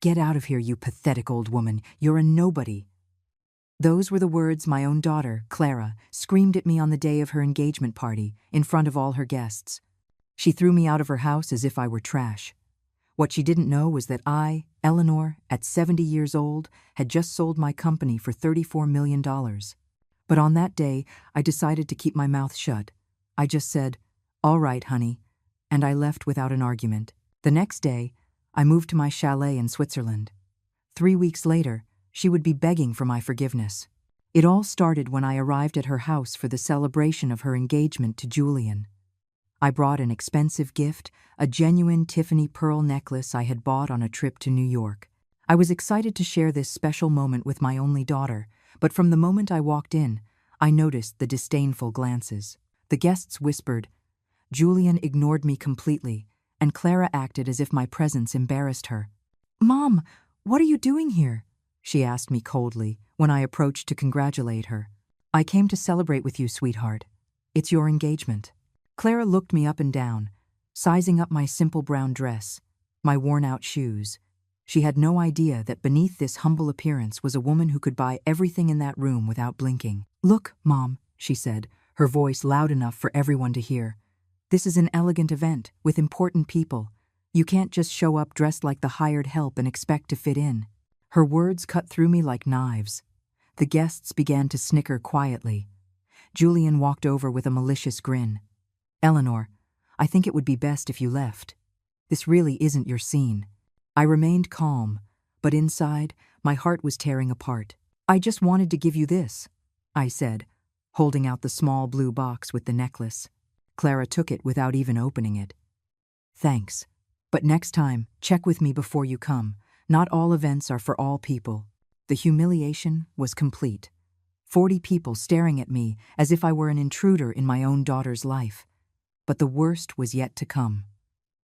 "Get out of here, you pathetic old woman. You're a nobody." Those were the words my own daughter, Clara, screamed at me on the day of her engagement party, in front of all her guests. She threw me out of her house as if I were trash. What she didn't know was that I, Eleanor, at 70 years old, had just sold my company for $34 million. But on that day, I decided to keep my mouth shut. I just said, "All right, honey," and I left without an argument. The next day, I moved to my chalet in Switzerland. 3 weeks later, she would be begging for my forgiveness. It all started when I arrived at her house for the celebration of her engagement to Julian. I brought an expensive gift, a genuine Tiffany pearl necklace I had bought on a trip to New York. I was excited to share this special moment with my only daughter, but from the moment I walked in, I noticed the disdainful glances. The guests whispered. Julian ignored me completely, and Clara acted as if my presence embarrassed her. "Mom, what are you doing here?" she asked me coldly when I approached to congratulate her. "I came to celebrate with you, sweetheart. It's your engagement." Clara looked me up and down, sizing up my simple brown dress, my worn-out shoes. She had no idea that beneath this humble appearance was a woman who could buy everything in that room without blinking. "Look, Mom," she said, her voice loud enough for everyone to hear. "This is an elegant event with important people. You can't just show up dressed like the hired help and expect to fit in." Her words cut through me like knives. The guests began to snicker quietly. Julian walked over with a malicious grin. "Eleanor, I think it would be best if you left. This really isn't your scene." I remained calm, but inside, my heart was tearing apart. "I just wanted to give you this," I said, holding out the small blue box with the necklace. Clara took it without even opening it. "Thanks. But next time, check with me before you come. Not all events are for all people." The humiliation was complete. 40 people staring at me as if I were an intruder in my own daughter's life. But the worst was yet to come.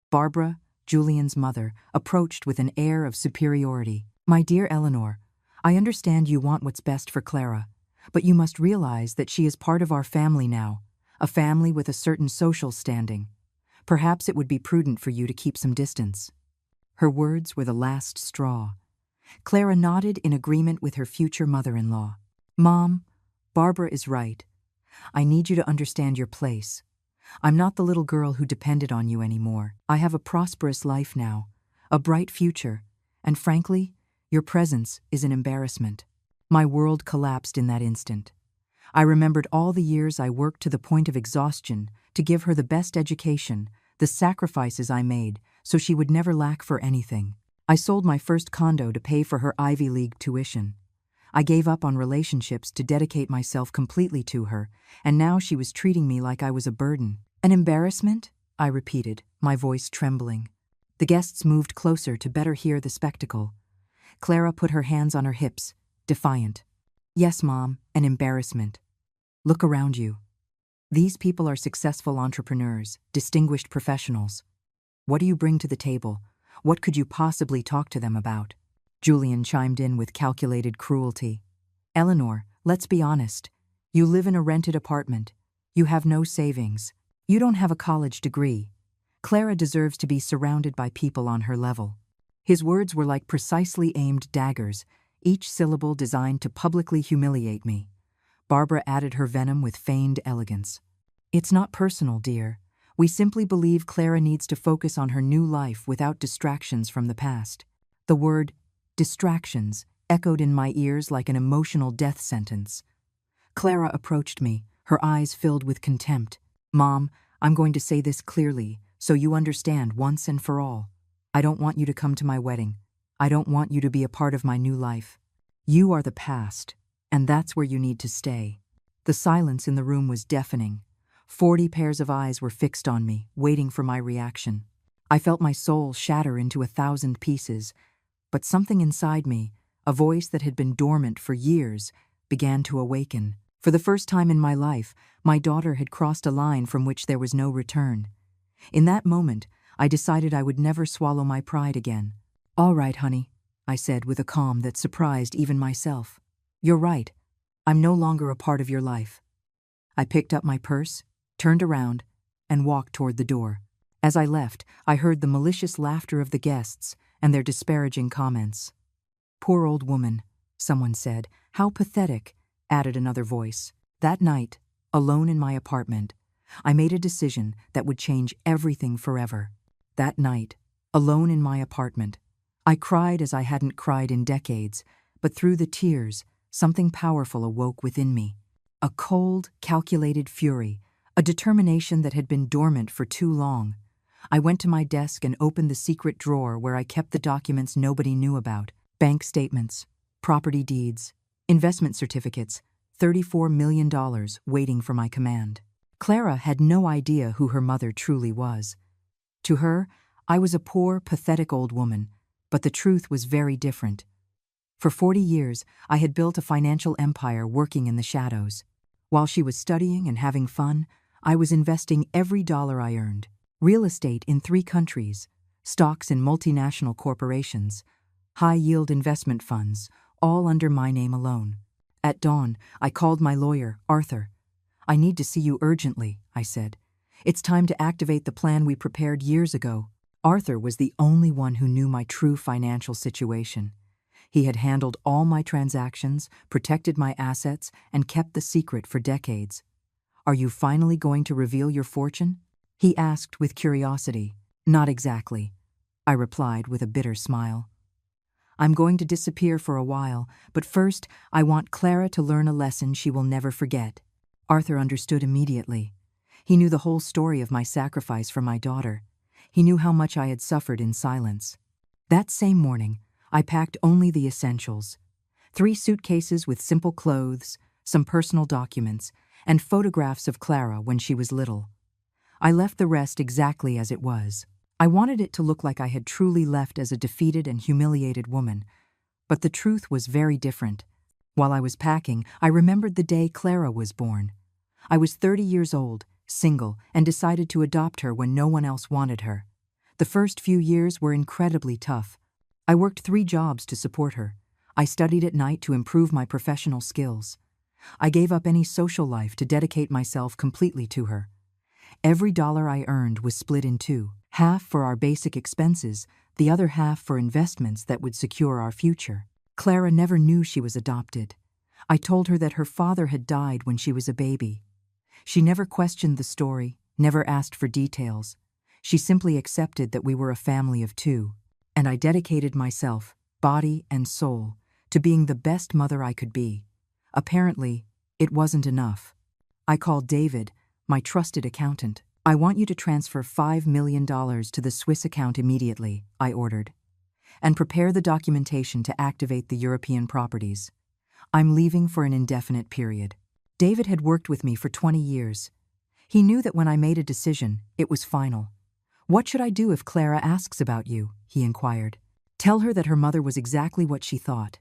Barbara, Julian's mother, approached with an air of superiority. "My dear Eleanor, I understand you want what's best for Clara, but you must realize that she is part of our family now, a family with a certain social standing. Perhaps it would be prudent for you to keep some distance." Her words were the last straw. Clara nodded in agreement with her future mother-in-law. "Mom, Barbara is right. I need you to understand your place. I'm not the little girl who depended on you anymore. I have a prosperous life now, a bright future, and frankly, your presence is an embarrassment." My world collapsed in that instant. I remembered all the years I worked to the point of exhaustion to give her the best education, the sacrifices I made so she would never lack for anything. I sold my first condo to pay for her Ivy League tuition. I gave up on relationships to dedicate myself completely to her, and now she was treating me like I was a burden. "An embarrassment?" I repeated, my voice trembling. The guests moved closer to better hear the spectacle. Clara put her hands on her hips, defiant. "Yes, Mom, an embarrassment. Look around you. These people are successful entrepreneurs, distinguished professionals. What do you bring to the table? What could you possibly talk to them about?" Julian chimed in with calculated cruelty. "Eleanor, let's be honest. You live in a rented apartment. You have no savings. You don't have a college degree. Clara deserves to be surrounded by people on her level." His words were like precisely aimed daggers, each syllable designed to publicly humiliate me. Barbara added her venom with feigned elegance. "It's not personal, dear. We simply believe Clara needs to focus on her new life without distractions from the past." The word distractions echoed in my ears like an emotional death sentence. Clara approached me, her eyes filled with contempt. "Mom, I'm going to say this clearly, so you understand once and for all. I don't want you to come to my wedding. I don't want you to be a part of my new life. You are the past, and that's where you need to stay." The silence in the room was deafening. 40 pairs of eyes were fixed on me, waiting for my reaction. I felt my soul shatter into 1,000 pieces, but something inside me, a voice that had been dormant for years, began to awaken. For the first time in my life, my daughter had crossed a line from which there was no return. In that moment, I decided I would never swallow my pride again. "All right, honey," I said with a calm that surprised even myself. "You're right. I'm no longer a part of your life." I picked up my purse, turned around, and walked toward the door. As I left, I heard the malicious laughter of the guests, and their disparaging comments. "Poor old woman," someone said. "How pathetic," added another voice. That night, alone in my apartment, I made a decision that would change everything forever. That night, alone in my apartment, I cried as I hadn't cried in decades, but through the tears, something powerful awoke within me. A cold, calculated fury, a determination that had been dormant for too long. I went to my desk and opened the secret drawer where I kept the documents nobody knew about: bank statements, property deeds, investment certificates, $34 million waiting for my command. Clara had no idea who her mother truly was. To her, I was a poor, pathetic old woman, but the truth was very different. For 40 years, I had built a financial empire working in the shadows. While she was studying and having fun, I was investing every dollar I earned. Real estate in 3 countries, stocks in multinational corporations, high-yield investment funds, all under my name alone. At dawn, I called my lawyer, Arthur. "I need to see you urgently," I said. "It's time to activate the plan we prepared years ago." Arthur was the only one who knew my true financial situation. He had handled all my transactions, protected my assets, and kept the secret for decades. "Are you finally going to reveal your fortune?" he asked with curiosity. "Not exactly," I replied with a bitter smile. "I'm going to disappear for a while, but first I want Clara to learn a lesson she will never forget." Arthur understood immediately. He knew the whole story of my sacrifice for my daughter. He knew how much I had suffered in silence. That same morning, I packed only the essentials: 3 suitcases with simple clothes, some personal documents, and photographs of Clara when she was little. I left the rest exactly as it was. I wanted it to look like I had truly left as a defeated and humiliated woman, but the truth was very different. While I was packing, I remembered the day Clara was born. I was 30 years old, single, and decided to adopt her when no one else wanted her. The first few years were incredibly tough. I worked 3 jobs to support her. I studied at night to improve my professional skills. I gave up any social life to dedicate myself completely to her. Every dollar I earned was split in 2, half for our basic expenses, the other half for investments that would secure our future. Clara never knew she was adopted. I told her that her father had died when she was a baby. She never questioned the story, never asked for details. She simply accepted that we were a family of 2, and I dedicated myself, body and soul, to being the best mother I could be. Apparently, it wasn't enough. I called David, my trusted accountant. "I want you to transfer $5 million to the Swiss account immediately," I ordered, "and prepare the documentation to activate the European properties. I'm leaving for an indefinite period." David had worked with me for 20 years. He knew that when I made a decision, it was final. "What should I do if Clara asks about you?" he inquired. "Tell her that her mother was exactly what she thought.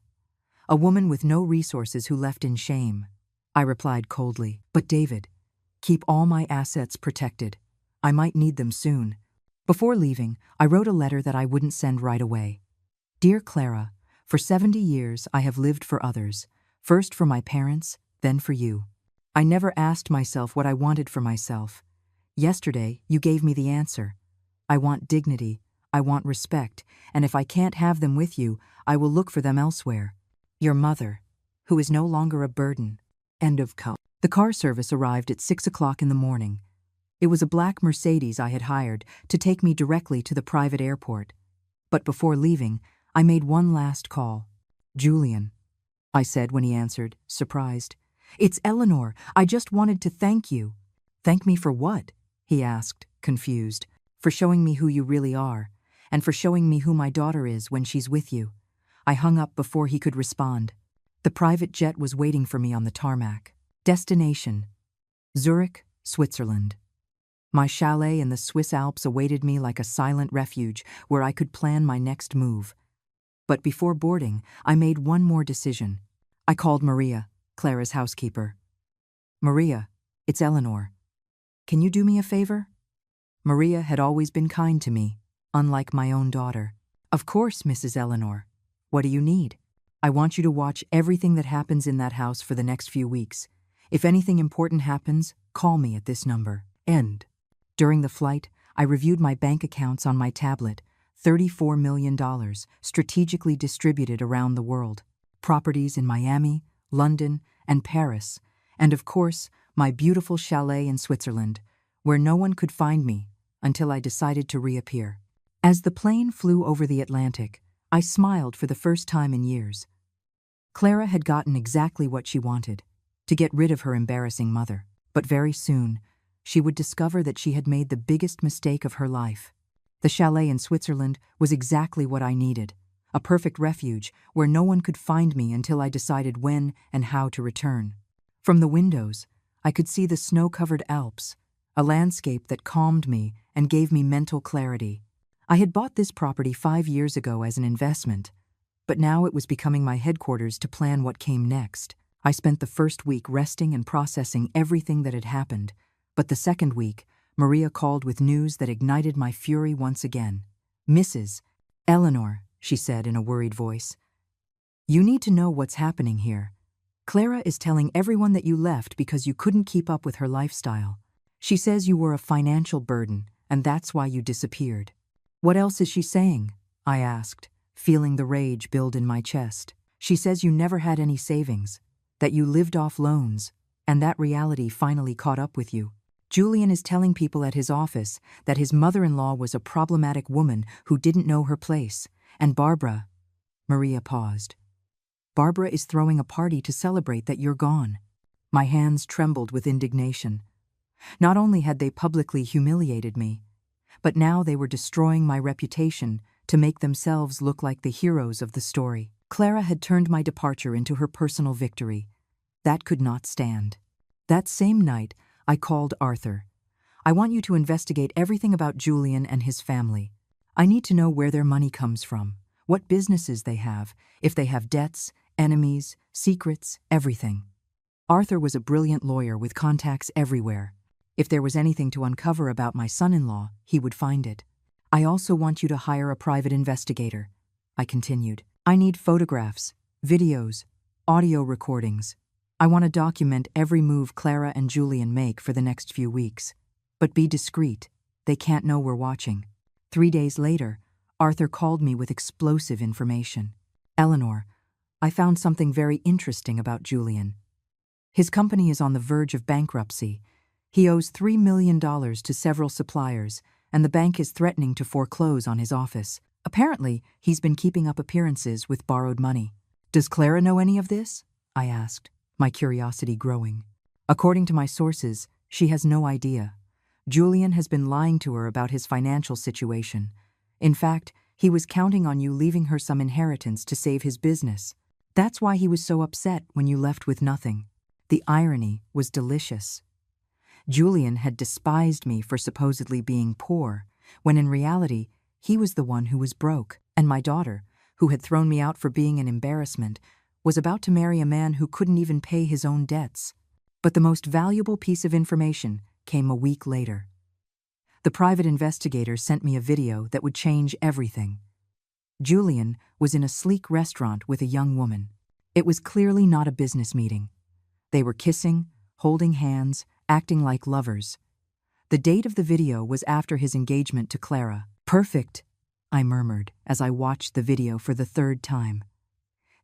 A woman with no resources who left in shame," I replied coldly. "But David, keep all my assets protected. I might need them soon." Before leaving, I wrote a letter that I wouldn't send right away. "Dear Clara, for 70 years I have lived for others, first for my parents, then for you. I never asked myself what I wanted for myself. Yesterday, you gave me the answer. I want dignity, I want respect, and if I can't have them with you, I will look for them elsewhere. Your mother, who is no longer a burden." End of call. The car service arrived at 6 o'clock in the morning. It was a black Mercedes I had hired to take me directly to the private airport. But before leaving, I made one last call. "Julian," I said when he answered, surprised. "It's Eleanor. I just wanted to thank you." "Thank me for what?" he asked, confused. "For showing me who you really are, and for showing me who my daughter is when she's with you." I hung up before he could respond. The private jet was waiting for me on the tarmac. Destination: Zurich, Switzerland. My chalet in the Swiss Alps awaited me like a silent refuge where I could plan my next move. But before boarding, I made one more decision. I called Maria, Clara's housekeeper. "Maria, it's Eleanor. Can you do me a favor?" Maria had always been kind to me, unlike my own daughter. "Of course, Mrs. Eleanor. What do you need?" "I want you to watch everything that happens in that house for the next few weeks. If anything important happens, call me at this number." End. During the flight, I reviewed my bank accounts on my tablet, $34 million, strategically distributed around the world. Properties in Miami, London, and Paris, and of course, my beautiful chalet in Switzerland, where no one could find me until I decided to reappear. As the plane flew over the Atlantic, I smiled for the first time in years. Clara had gotten exactly what she wanted, to get rid of her embarrassing mother. But very soon, she would discover that she had made the biggest mistake of her life. The chalet in Switzerland was exactly what I needed, a perfect refuge where no one could find me until I decided when and how to return. From the windows, I could see the snow-covered Alps, a landscape that calmed me and gave me mental clarity. I had bought this property 5 years ago as an investment, but now it was becoming my headquarters to plan what came next. I spent the first week resting and processing everything that had happened, but the second week, Maria called with news that ignited my fury once again. "Mrs. Eleanor," she said in a worried voice, "you need to know what's happening here. Clara is telling everyone that you left because you couldn't keep up with her lifestyle. She says you were a financial burden, and that's why you disappeared." "What else is she saying?" I asked, feeling the rage build in my chest. "She says you never had any savings, that you lived off loans, and that reality finally caught up with you. Julian is telling people at his office that his mother-in-law was a problematic woman who didn't know her place, and Barbara—" Maria paused. "Barbara is throwing a party to celebrate that you're gone." My hands trembled with indignation. Not only had they publicly humiliated me, but now they were destroying my reputation to make themselves look like the heroes of the story. Clara had turned my departure into her personal victory. That could not stand. That same night, I called Arthur. "I want you to investigate everything about Julian and his family. I need to know where their money comes from, what businesses they have, if they have debts, enemies, secrets, everything." Arthur was a brilliant lawyer with contacts everywhere. If there was anything to uncover about my son-in-law, he would find it. "I also want you to hire a private investigator," I continued. "I need photographs, videos, audio recordings. I want to document every move Clara and Julian make for the next few weeks. But be discreet. They can't know we're watching." 3 days later, Arthur called me with explosive information. "Eleanor, I found something very interesting about Julian. His company is on the verge of bankruptcy. He owes $3 million to several suppliers, and the bank is threatening to foreclose on his office. Apparently, he's been keeping up appearances with borrowed money." "Does Clara know any of this?" I asked, my curiosity growing. "According to my sources, she has no idea. Julian has been lying to her about his financial situation. In fact, he was counting on you leaving her some inheritance to save his business. That's why he was so upset when you left with nothing." The irony was delicious. Julian had despised me for supposedly being poor, when in reality, he was the one who was broke, and my daughter, who had thrown me out for being an embarrassment, was about to marry a man who couldn't even pay his own debts. But the most valuable piece of information came a week later. The private investigator sent me a video that would change everything. Julian was in a sleek restaurant with a young woman. It was clearly not a business meeting. They were kissing, holding hands, acting like lovers. The date of the video was after his engagement to Clara. "Perfect," I murmured as I watched the video for the 3rd time.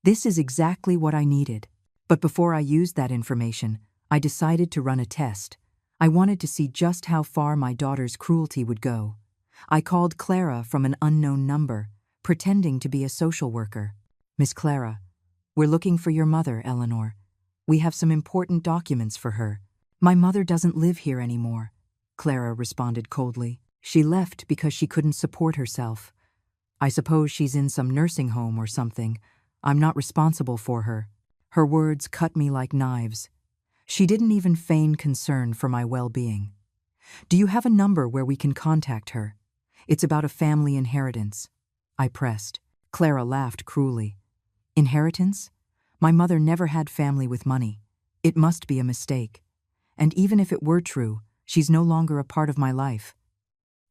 "This is exactly what I needed." But before I used that information, I decided to run a test. I wanted to see just how far my daughter's cruelty would go. I called Clara from an unknown number, pretending to be a social worker. "Miss Clara, we're looking for your mother, Eleanor. We have some important documents for her." "My mother doesn't live here anymore," Clara responded coldly. "She left because she couldn't support herself. I suppose she's in some nursing home or something. I'm not responsible for her." Her words cut me like knives. She didn't even feign concern for my well-being. "Do you have a number where we can contact her? It's about a family inheritance," I pressed. Clara laughed cruelly. "Inheritance? My mother never had family with money. It must be a mistake. And even if it were true, she's no longer a part of my life.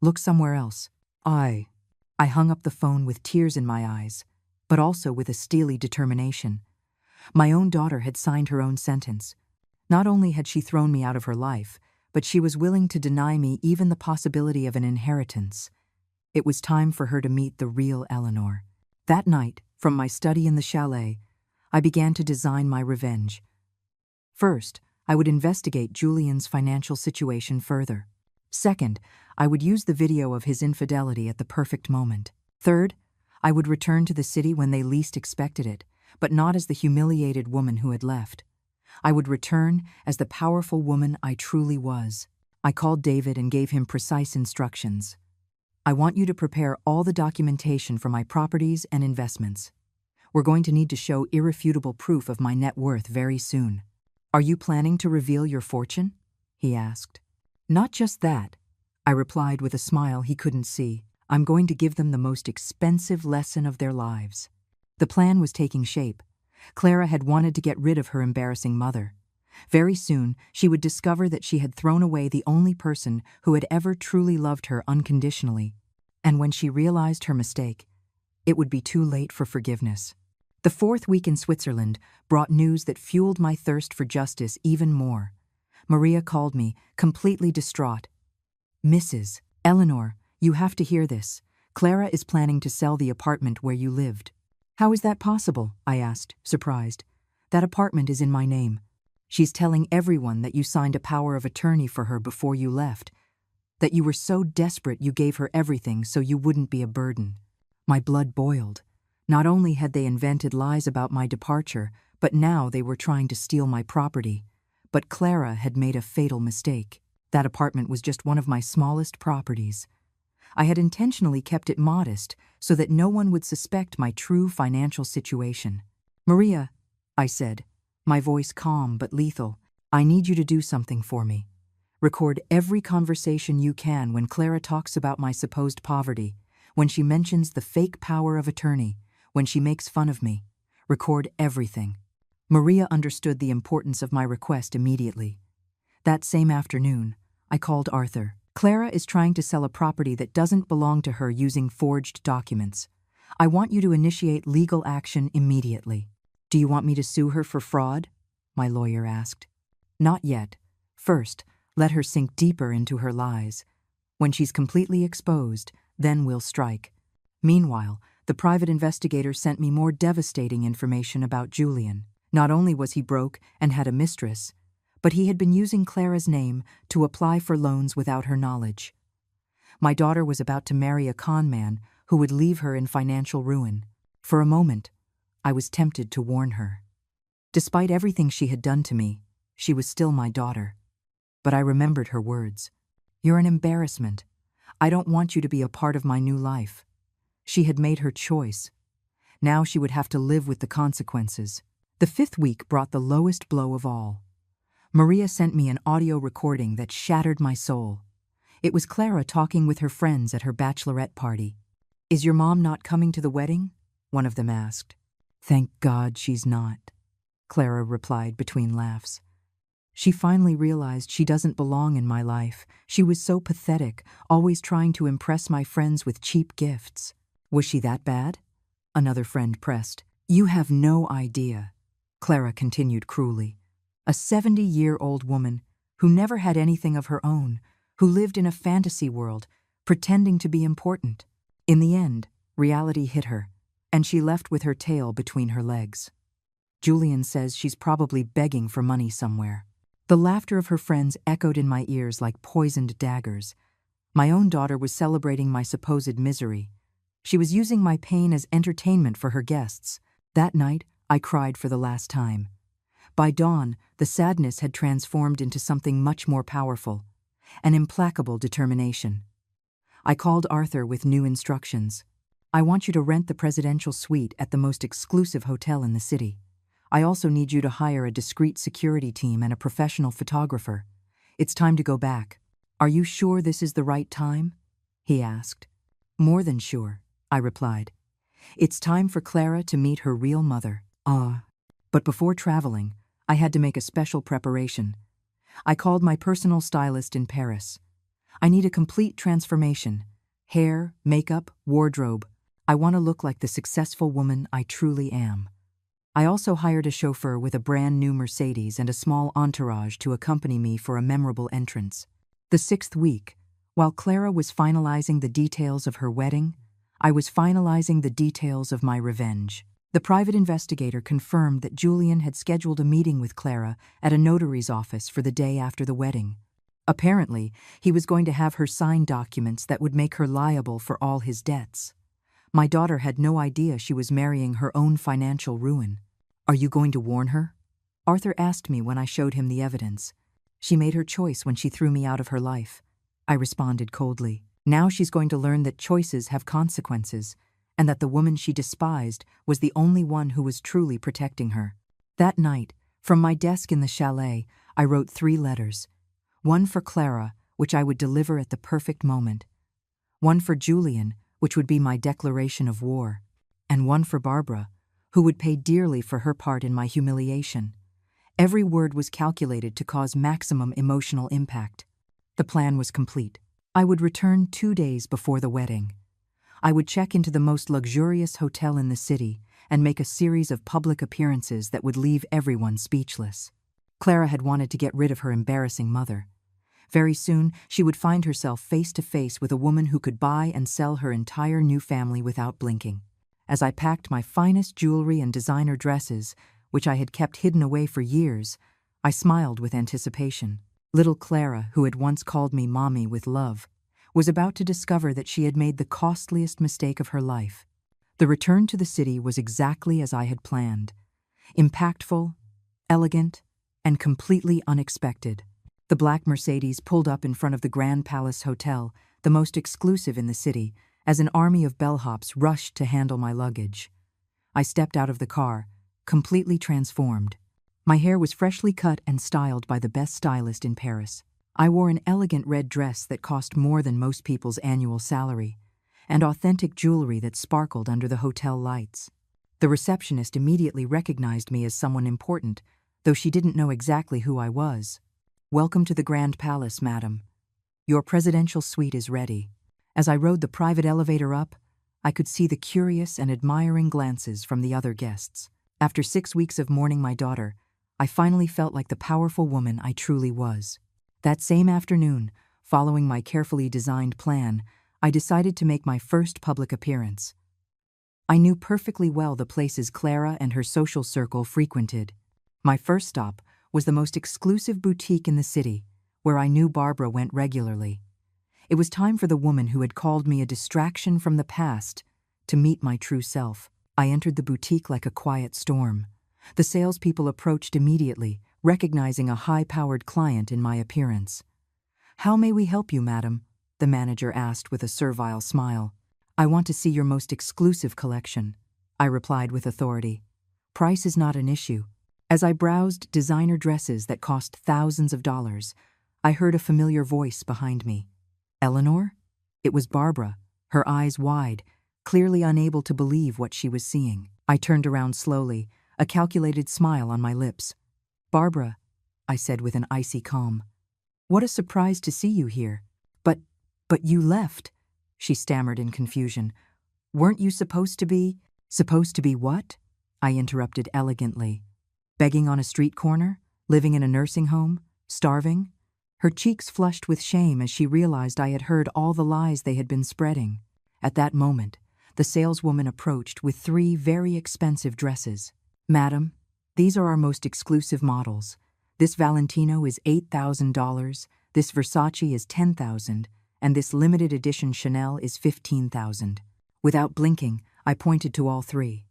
Look somewhere else." I hung up the phone with tears in my eyes, but also with a steely determination. My own daughter had signed her own sentence. Not only had she thrown me out of her life, but she was willing to deny me even the possibility of an inheritance. It was time for her to meet the real Eleanor. That night, from my study in the chalet, I began to design my revenge. First, I would investigate Julian's financial situation further. Second, I would use the video of his infidelity at the perfect moment. Third, I would return to the city when they least expected it, but not as the humiliated woman who had left. I would return as the powerful woman I truly was. I called David and gave him precise instructions. I want you to prepare all the documentation for my properties and investments. We're going to need to show irrefutable proof of my net worth very soon. Are you planning to reveal your fortune? He asked. Not just that, I replied with a smile he couldn't see. I'm going to give them the most expensive lesson of their lives. The plan was taking shape. Clara had wanted to get rid of her embarrassing mother. Very soon, she would discover that she had thrown away the only person who had ever truly loved her unconditionally. And when she realized her mistake, it would be too late for forgiveness. The fourth week in Switzerland brought news that fueled my thirst for justice even more. Maria called me, completely distraught. Mrs. Eleanor, you have to hear this. Clara is planning to sell the apartment where you lived. How is that possible? I asked, surprised. That apartment is in my name. She's telling everyone that you signed a power of attorney for her before you left, that you were so desperate you gave her everything so you wouldn't be a burden. My blood boiled. Not only had they invented lies about my departure, but now they were trying to steal my property. But Clara had made a fatal mistake. That apartment was just one of my smallest properties. I had intentionally kept it modest so that no one would suspect my true financial situation. Maria, I said, my voice calm but lethal, I need you to do something for me. Record every conversation you can when Clara talks about my supposed poverty, when she mentions the fake power of attorney, when she makes fun of me. Record everything. Maria understood the importance of my request immediately. That same afternoon, I called Arthur. Clara is trying to sell a property that doesn't belong to her using forged documents. I want you to initiate legal action immediately. Do you want me to sue her for fraud? My lawyer asked. Not yet. First, let her sink deeper into her lies. When she's completely exposed, then we'll strike. Meanwhile, the private investigator sent me more devastating information about Julian. Not only was he broke and had a mistress, but he had been using Clara's name to apply for loans without her knowledge. My daughter was about to marry a con man who would leave her in financial ruin. For a moment, I was tempted to warn her. Despite everything she had done to me, she was still my daughter. But I remembered her words. You're an embarrassment. I don't want you to be a part of my new life. She had made her choice. Now she would have to live with the consequences. The fifth week brought the lowest blow of all. Maria sent me an audio recording that shattered my soul. It was Clara talking with her friends at her bachelorette party. Is your mom not coming to the wedding? One of them asked. Thank God she's not, Clara replied between laughs. She finally realized she doesn't belong in my life. She was so pathetic, always trying to impress my friends with cheap gifts. Was she that bad? Another friend pressed. You have no idea, Clara continued cruelly. A 70-year-old woman who never had anything of her own, who lived in a fantasy world, pretending to be important. In the end, reality hit her, and she left with her tail between her legs. Julian says she's probably begging for money somewhere. The laughter of her friends echoed in my ears like poisoned daggers. My own daughter was celebrating my supposed misery. She was using my pain as entertainment for her guests. That night, I cried for the last time. By dawn, the sadness had transformed into something much more powerful, an implacable determination. I called Arthur with new instructions. I want you to rent the presidential suite at the most exclusive hotel in the city. I also need you to hire a discreet security team and a professional photographer. It's time to go back. Are you sure this is the right time? He asked. More than sure, I replied. It's time for Clara to meet her real mother. But before traveling, I had to make a special preparation. I called my personal stylist in Paris. I need a complete transformation. Hair, makeup, wardrobe. I want to look like the successful woman I truly am. I also hired a chauffeur with a brand new Mercedes and a small entourage to accompany me for a memorable entrance. The sixth week, While Clara was finalizing the details of her wedding, I was finalizing the details of my revenge. The private investigator confirmed that Julian had scheduled a meeting with Clara at a notary's office for the day after the wedding. Apparently, he was going to have her sign documents that would make her liable for all his debts. My daughter had no idea she was marrying her own financial ruin. "Are you going to warn her?" Arthur asked me when I showed him the evidence. "She made her choice when she threw me out of her life," I responded coldly. "Now she's going to learn that choices have consequences, and that the woman she despised was the only one who was truly protecting her." That night, from my desk in the chalet, I wrote 3 letters. One for Clara, which I would deliver at the perfect moment. One for Julian, which would be my declaration of war. And one for Barbara, who would pay dearly for her part in my humiliation. Every word was calculated to cause maximum emotional impact. The plan was complete. I would return 2 days before the wedding. I would check into the most luxurious hotel in the city and make a series of public appearances that would leave everyone speechless. Clara had wanted to get rid of her embarrassing mother. Very soon, she would find herself face to face with a woman who could buy and sell her entire new family without blinking. As I packed my finest jewelry and designer dresses, which I had kept hidden away for years, I smiled with anticipation. Little Clara, who had once called me Mommy with love, was about to discover that she had made the costliest mistake of her life. The return to the city was exactly as I had planned. Impactful, elegant, and completely unexpected. The black Mercedes pulled up in front of the Grand Palace Hotel, the most exclusive in the city, as an army of bellhops rushed to handle my luggage. I stepped out of the car, completely transformed. My hair was freshly cut and styled by the best stylist in Paris. I wore an elegant red dress that cost more than most people's annual salary, and authentic jewelry that sparkled under the hotel lights. The receptionist immediately recognized me as someone important, though she didn't know exactly who I was. "Welcome to the Grand Palace, madam. Your presidential suite is ready." As I rode the private elevator up, I could see the curious and admiring glances from the other guests. After 6 weeks of mourning my daughter, I finally felt like the powerful woman I truly was. That same afternoon, following my carefully designed plan, I decided to make my first public appearance. I knew perfectly well the places Clara and her social circle frequented. My first stop was the most exclusive boutique in the city, where I knew Barbara went regularly. It was time for the woman who had called me a distraction from the past to meet my true self. I entered the boutique like a quiet storm. The salespeople approached immediately, recognizing a high-powered client in my appearance. "How may we help you, madam?" the manager asked with a servile smile. "I want to see your most exclusive collection," I replied with authority. "Price is not an issue." As I browsed designer dresses that cost thousands of dollars, I heard a familiar voice behind me. "Eleanor?" It was Barbara, her eyes wide, clearly unable to believe what she was seeing. I turned around slowly, a calculated smile on my lips. "Barbara," I said with an icy calm. "What a surprise to see you here." But you left," she stammered in confusion. "Weren't you supposed to be—" "Supposed to be what?" I interrupted elegantly. "Begging on a street corner? Living in a nursing home? Starving?" Her cheeks flushed with shame as she realized I had heard all the lies they had been spreading. At that moment, the saleswoman approached with 3 very expensive dresses. "Madam, these are our most exclusive models. This Valentino is $8,000, this Versace is $10,000, and this limited edition Chanel is $15,000. Without blinking, I pointed to all 3.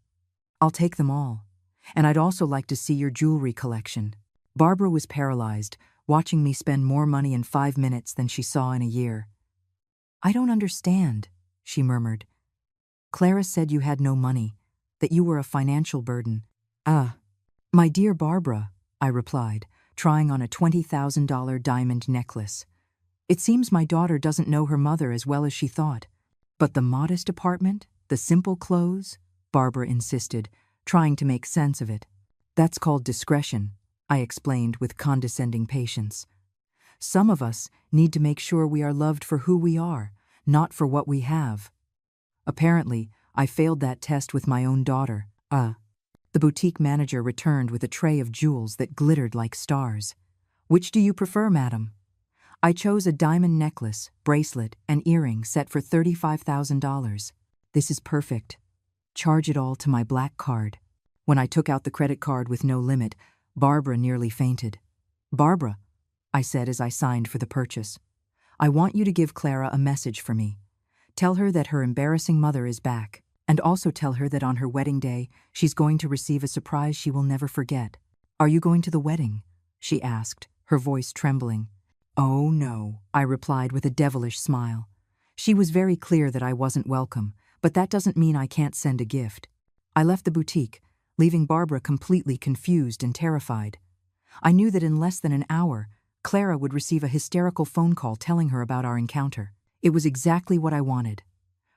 "I'll take them all. And I'd also like to see your jewelry collection." Barbara was paralyzed, watching me spend more money in 5 minutes than she saw in a year. "I don't understand," she murmured. "Clara said you had no money, that you were a financial burden." "Ah, my dear Barbara," I replied, trying on a $20,000 diamond necklace. "It seems my daughter doesn't know her mother as well as she thought." "But the modest apartment, the simple clothes?" Barbara insisted, trying to make sense of it. "That's called discretion," I explained with condescending patience. "Some of us need to make sure we are loved for who we are, not for what we have." Apparently, I failed that test with my own daughter. The boutique manager returned with a tray of jewels that glittered like stars. "Which do you prefer, madam?" I chose a diamond necklace, bracelet, and earring set for $35,000. This is perfect. Charge it all to my black card. When I took out the credit card with no limit, Barbara nearly fainted. Barbara, I said as I signed for the purchase, I want you to give Clara a message for me. Tell her that her embarrassing mother is back, and also tell her that on her wedding day, she's going to receive a surprise she will never forget. Are you going to the wedding? She asked, her voice trembling. Oh no, I replied with a devilish smile. She was very clear that I wasn't welcome, but that doesn't mean I can't send a gift. I left the boutique, leaving Barbara completely confused and terrified. I knew that in less than an hour, Clara would receive a hysterical phone call telling her about our encounter. It was exactly what I wanted.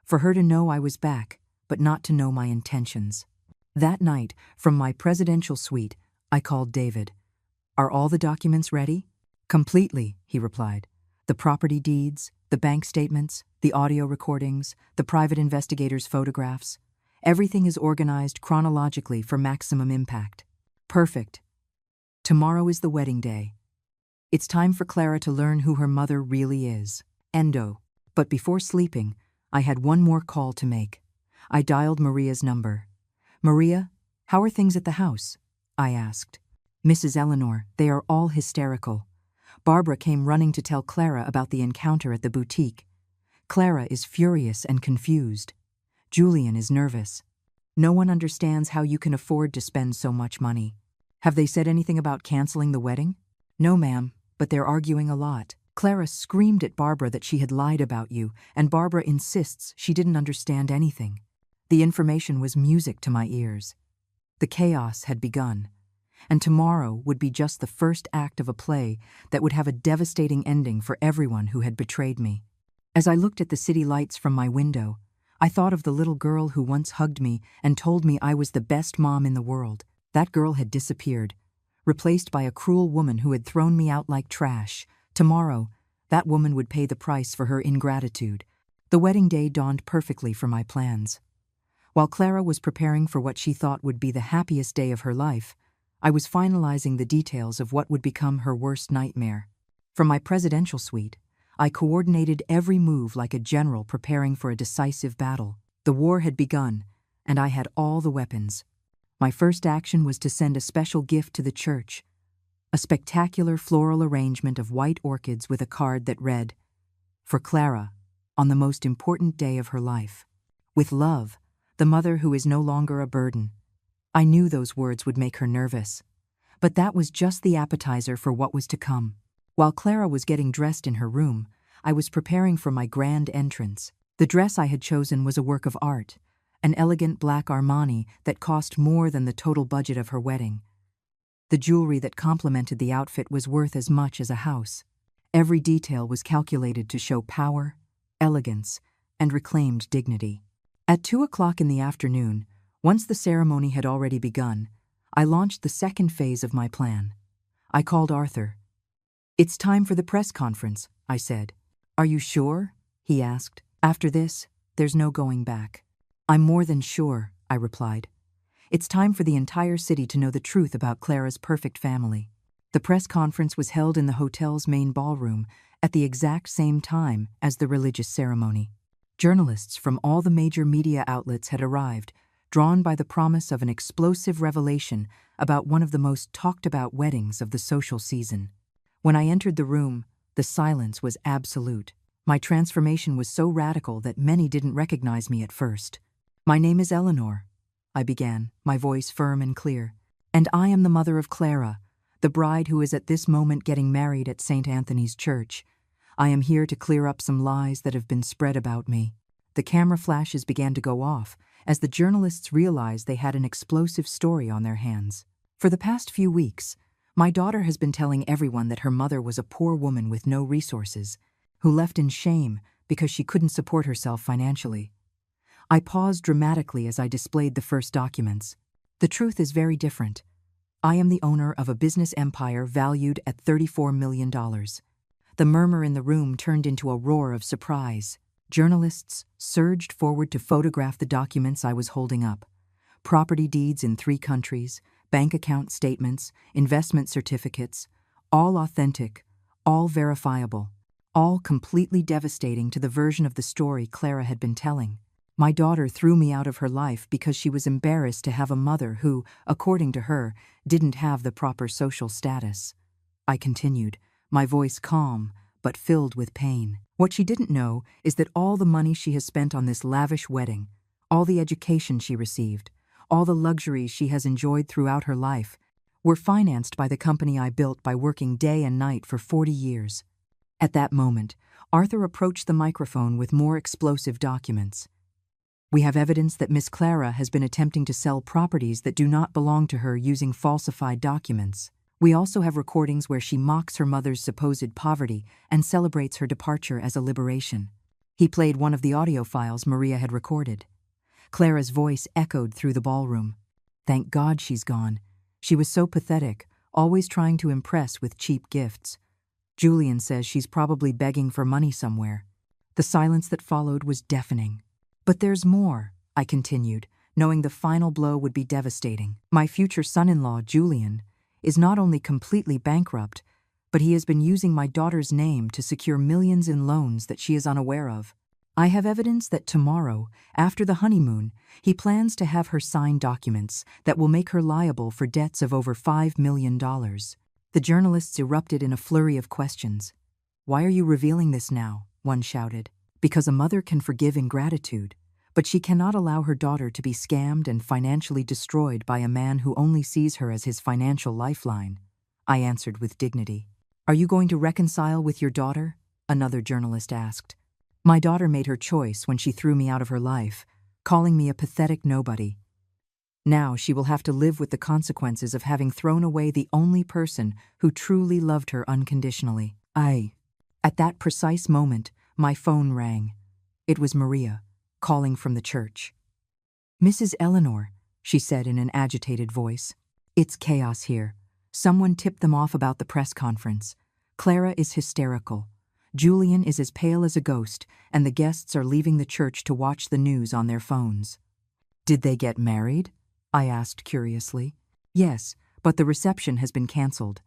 For her to know I was back, but not to know my intentions. That night, from my presidential suite, I called David. Are all the documents ready? Completely, he replied. The property deeds, the bank statements, the audio recordings, the private investigator's photographs. Everything is organized chronologically for maximum impact. Perfect. Tomorrow is the wedding day. It's time for Clara to learn who her mother really is. Endo. But before sleeping, I had one more call to make. I dialed Maria's number. Maria, how are things at the house? I asked. Mrs. Eleanor, they are all hysterical. Barbara came running to tell Clara about the encounter at the boutique. Clara is furious and confused. Julian is nervous. No one understands how you can afford to spend so much money. Have they said anything about canceling the wedding? No, ma'am, but they're arguing a lot. Clara screamed at Barbara that she had lied about you, and Barbara insists she didn't understand anything. The information was music to my ears. The chaos had begun, and tomorrow would be just the first act of a play that would have a devastating ending for everyone who had betrayed me. As I looked at the city lights from my window, I thought of the little girl who once hugged me and told me I was the best mom in the world. That girl had disappeared, replaced by a cruel woman who had thrown me out like trash. Tomorrow, that woman would pay the price for her ingratitude. The wedding day dawned perfectly for my plans. While Clara was preparing for what she thought would be the happiest day of her life, I was finalizing the details of what would become her worst nightmare. From my presidential suite, I coordinated every move like a general preparing for a decisive battle. The war had begun, and I had all the weapons. My first action was to send a special gift to the church, a spectacular floral arrangement of white orchids with a card that read, "For Clara, on the most important day of her life. With love, the mother who is no longer a burden." I knew those words would make her nervous, but that was just the appetizer for what was to come. While Clara was getting dressed in her room, I was preparing for my grand entrance. The dress I had chosen was a work of art, an elegant black Armani that cost more than the total budget of her wedding. The jewelry that complemented the outfit was worth as much as a house. Every detail was calculated to show power, elegance, and reclaimed dignity. At 2 o'clock in the afternoon, once the ceremony had already begun, I launched the second phase of my plan. I called Arthur. "It's time for the press conference," I said. "Are you sure?" he asked. "After this, there's no going back." "I'm more than sure," I replied. "It's time for the entire city to know the truth about Clara's perfect family." The press conference was held in the hotel's main ballroom at the exact same time as the religious ceremony. Journalists from all the major media outlets had arrived, drawn by the promise of an explosive revelation about one of the most talked-about weddings of the social season. When I entered the room, the silence was absolute. My transformation was so radical that many didn't recognize me at first. "My name is Eleanor," I began, my voice firm and clear, "and I am the mother of Clara, the bride who is at this moment getting married at St. Anthony's Church. I am here to clear up some lies that have been spread about me." The camera flashes began to go off as the journalists realized they had an explosive story on their hands. For the past few weeks, my daughter has been telling everyone that her mother was a poor woman with no resources, who left in shame because she couldn't support herself financially. I paused dramatically as I displayed the first documents. The truth is very different. I am the owner of a business empire valued at $34 million. The murmur in the room turned into a roar of surprise. Journalists surged forward to photograph the documents I was holding up. Property deeds in 3 countries, bank account statements, investment certificates, all authentic, all verifiable, all completely devastating to the version of the story Clara had been telling. My daughter threw me out of her life because she was embarrassed to have a mother who, according to her, didn't have the proper social status. I continued, my voice calm, but filled with pain. What she didn't know is that all the money she has spent on this lavish wedding, all the education she received, all the luxuries she has enjoyed throughout her life, were financed by the company I built by working day and night for 40 years. At that moment, Arthur approached the microphone with more explosive documents. We have evidence that Miss Clara has been attempting to sell properties that do not belong to her using falsified documents. We also have recordings where she mocks her mother's supposed poverty and celebrates her departure as a liberation. He played one of the audio files Maria had recorded. Clara's voice echoed through the ballroom. Thank God she's gone. She was so pathetic, always trying to impress with cheap gifts. Julian says she's probably begging for money somewhere. The silence that followed was deafening. But there's more, I continued, knowing the final blow would be devastating. My future son-in-law, Julian, is not only completely bankrupt, but he has been using my daughter's name to secure millions in loans that she is unaware of. I have evidence that tomorrow, after the honeymoon, he plans to have her sign documents that will make her liable for debts of over $5 million. The journalists erupted in a flurry of questions. Why are you revealing this now? One shouted. Because a mother can forgive ingratitude, but she cannot allow her daughter to be scammed and financially destroyed by a man who only sees her as his financial lifeline. I answered with dignity. Are you going to reconcile with your daughter? Another journalist asked. My daughter made her choice when she threw me out of her life, calling me a pathetic nobody. Now she will have to live with the consequences of having thrown away the only person who truly loved her unconditionally. At that precise moment, my phone rang. It was Maria, calling from the church. Mrs. Eleanor, she said in an agitated voice. It's chaos here. Someone tipped them off about the press conference. Clara is hysterical. Julian is as pale as a ghost, and the guests are leaving the church to watch the news on their phones. Did they get married? I asked curiously. Yes, but the reception has been cancelled.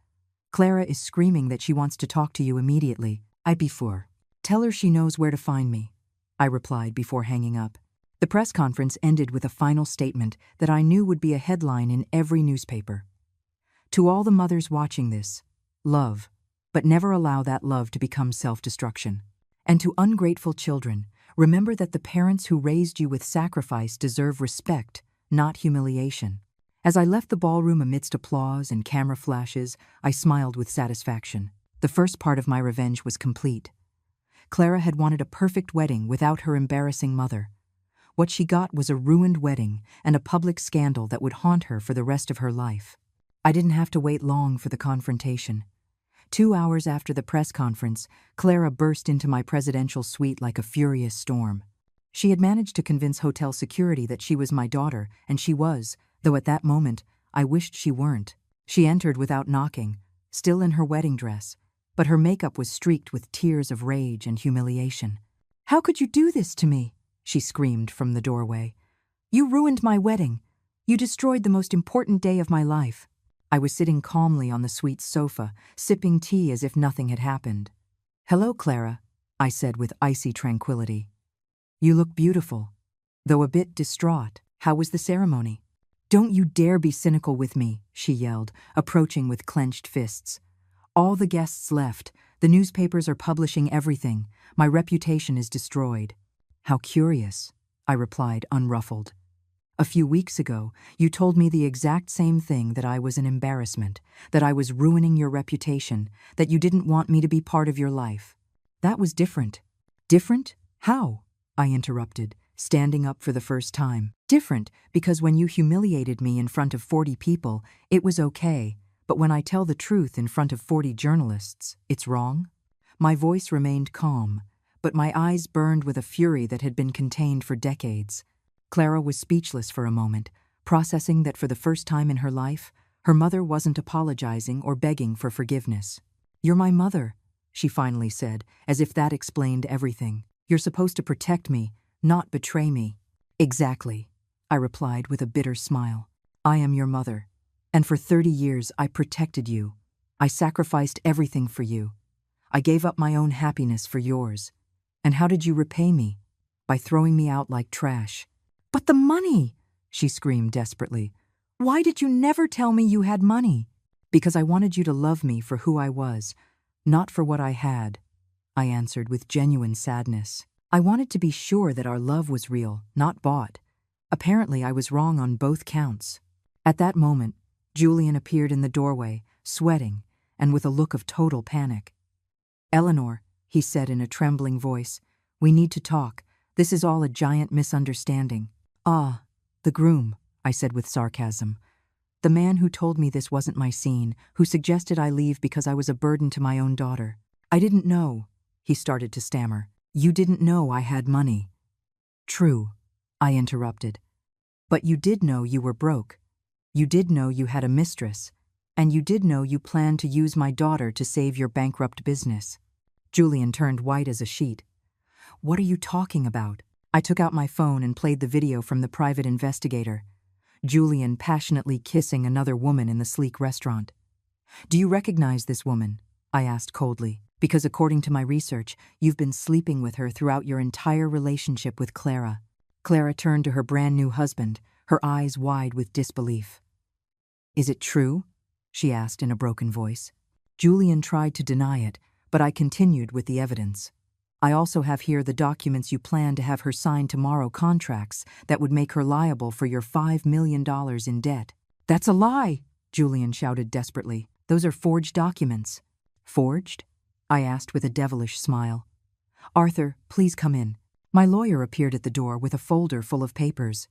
Clara is screaming that she wants to talk to you immediately. Tell her she knows where to find me, I replied before hanging up. The press conference ended with a final statement that I knew would be a headline in every newspaper. To all the mothers watching this, love, but never allow that love to become self-destruction. And to ungrateful children, remember that the parents who raised you with sacrifice deserve respect, not humiliation. As I left the ballroom amidst applause and camera flashes, I smiled with satisfaction. The first part of my revenge was complete. Clara had wanted a perfect wedding without her embarrassing mother. What she got was a ruined wedding and a public scandal that would haunt her for the rest of her life. I didn't have to wait long for the confrontation. 2 hours after the press conference, Clara burst into my presidential suite like a furious storm. She had managed to convince hotel security that she was my daughter, and she was, though at that moment, I wished she weren't. She entered without knocking, still in her wedding dress, but her makeup was streaked with tears of rage and humiliation. How could you do this to me? She screamed from the doorway. You ruined my wedding. You destroyed the most important day of my life. I was sitting calmly on the suite's sofa, sipping tea as if nothing had happened. Hello, Clara, I said with icy tranquility. You look beautiful, though a bit distraught. How was the ceremony? Don't you dare be cynical with me, she yelled, approaching with clenched fists. All the guests left. The newspapers are publishing everything. My reputation is destroyed. How curious, I replied, unruffled. A few weeks ago, you told me the exact same thing, that I was an embarrassment, that I was ruining your reputation, that you didn't want me to be part of your life. That was different. Different? How? I interrupted, standing up for the first time. Different, because when you humiliated me in front of 40 people, it was okay. But when I tell the truth in front of 40 journalists, it's wrong? My voice remained calm, but my eyes burned with a fury that had been contained for decades. Clara was speechless for a moment, processing that for the first time in her life, her mother wasn't apologizing or begging for forgiveness. You're my mother, she finally said, as if that explained everything. You're supposed to protect me, not betray me. Exactly, I replied with a bitter smile. I am your mother. And for 30 years, I protected you. I sacrificed everything for you. I gave up my own happiness for yours. And how did you repay me? By throwing me out like trash. But the money, she screamed desperately. Why did you never tell me you had money? Because I wanted you to love me for who I was, not for what I had, I answered with genuine sadness. I wanted to be sure that our love was real, not bought. Apparently, I was wrong on both counts. At that moment, Julian appeared in the doorway, sweating, and with a look of total panic. Eleanor, he said in a trembling voice, we need to talk. This is all a giant misunderstanding. Ah, the groom, I said with sarcasm. The man who told me this wasn't my scene, who suggested I leave because I was a burden to my own daughter. I didn't know, he started to stammer. You didn't know I had money. True, I interrupted. But you did know you were broke. You did know you had a mistress. And you did know you planned to use my daughter to save your bankrupt business. Julian turned white as a sheet. What are you talking about? I took out my phone and played the video from the private investigator. Julian passionately kissing another woman in the sleek restaurant. Do you recognize this woman? I asked coldly. Because according to my research, you've been sleeping with her throughout your entire relationship with Clara. Clara turned to her brand new husband, her eyes wide with disbelief. Is it true? She asked in a broken voice. Julian tried to deny it, but I continued with the evidence. I also have here the documents you plan to have her sign tomorrow, contracts that would make her liable for your $5 million in debt. That's a lie, Julian shouted desperately. Those are forged documents. Forged? I asked with a devilish smile. Arthur, please come in. My lawyer appeared at the door with a folder full of papers.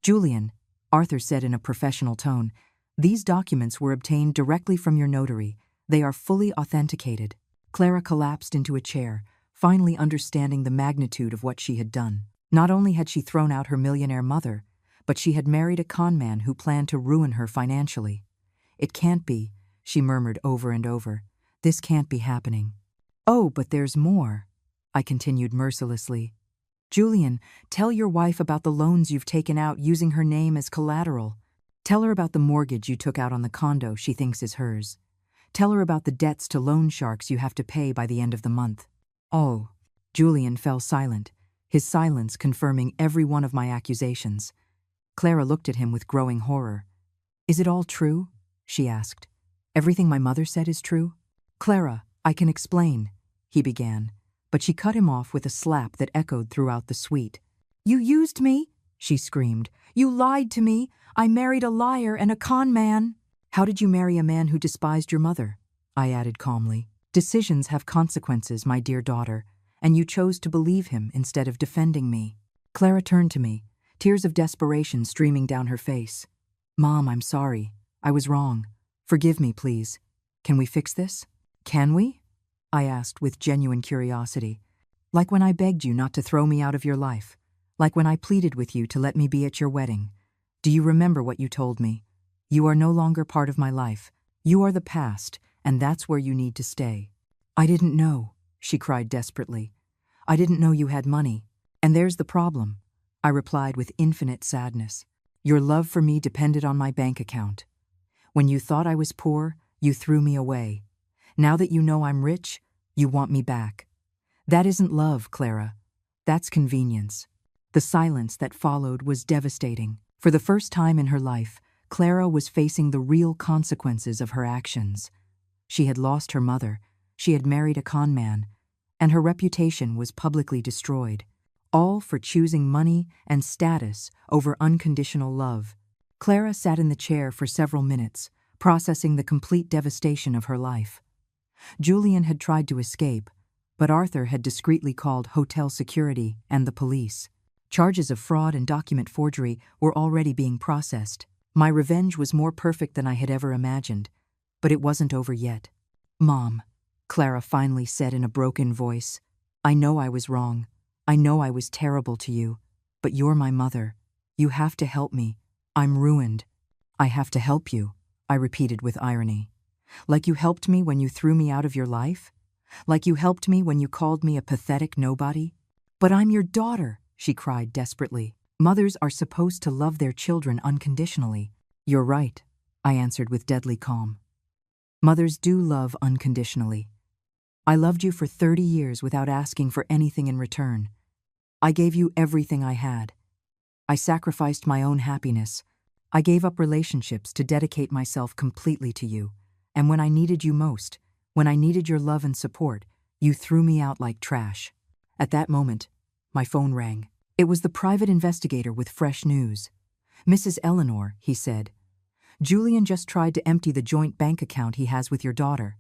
Julian, Arthur said in a professional tone, these documents were obtained directly from your notary. They are fully authenticated. Clara collapsed into a chair, finally understanding the magnitude of what she had done. Not only had she thrown out her millionaire mother, but she had married a con man who planned to ruin her financially. It can't be, she murmured over and over. This can't be happening. Oh, but there's more, I continued mercilessly. Julian, tell your wife about the loans you've taken out using her name as collateral. Tell her about the mortgage you took out on the condo she thinks is hers. Tell her about the debts to loan sharks you have to pay by the end of the month. Oh, Julian fell silent, his silence confirming every one of my accusations. Clara looked at him with growing horror. Is it all true? She asked. Everything my mother said is true? Clara, I can explain, he began, but she cut him off with a slap that echoed throughout the suite. You used me, she screamed. You lied to me. I married a liar and a con man. How did you marry a man who despised your mother? I added calmly. Decisions have consequences, my dear daughter, and you chose to believe him instead of defending me. Clara turned to me, tears of desperation streaming down her face. Mom, I'm sorry. I was wrong. Forgive me, please. Can we fix this? Can we? I asked with genuine curiosity. Like when I begged you not to throw me out of your life. Like when I pleaded with you to let me be at your wedding. Do you remember what you told me? You are no longer part of my life. You are the past, and that's where you need to stay. I didn't know, she cried desperately. I didn't know you had money. And there's the problem, I replied with infinite sadness. Your love for me depended on my bank account. When you thought I was poor, you threw me away. Now that you know I'm rich, you want me back. That isn't love, Clara. That's convenience. The silence that followed was devastating. For the first time in her life, Clara was facing the real consequences of her actions. She had lost her mother, she had married a con man, and her reputation was publicly destroyed, all for choosing money and status over unconditional love. Clara sat in the chair for several minutes, processing the complete devastation of her life. Julian had tried to escape, but Arthur had discreetly called hotel security and the police. Charges of fraud and document forgery were already being processed. My revenge was more perfect than I had ever imagined, but it wasn't over yet. Mom, Clara finally said in a broken voice, I know I was wrong. I know I was terrible to you, but you're my mother. You have to help me. I'm ruined. I have to help you, I repeated with irony. Like you helped me when you threw me out of your life? Like you helped me when you called me a pathetic nobody? But I'm your daughter, she cried desperately. Mothers are supposed to love their children unconditionally. You're right, I answered with deadly calm. Mothers do love unconditionally. I loved you for 30 years without asking for anything in return. I gave you everything I had. I sacrificed my own happiness. I gave up relationships to dedicate myself completely to you. And when I needed you most, when I needed your love and support, you threw me out like trash. At that moment, my phone rang. It was the private investigator with fresh news. "Mrs. Eleanor," he said, "Julian just tried to empty the joint bank account he has with your daughter.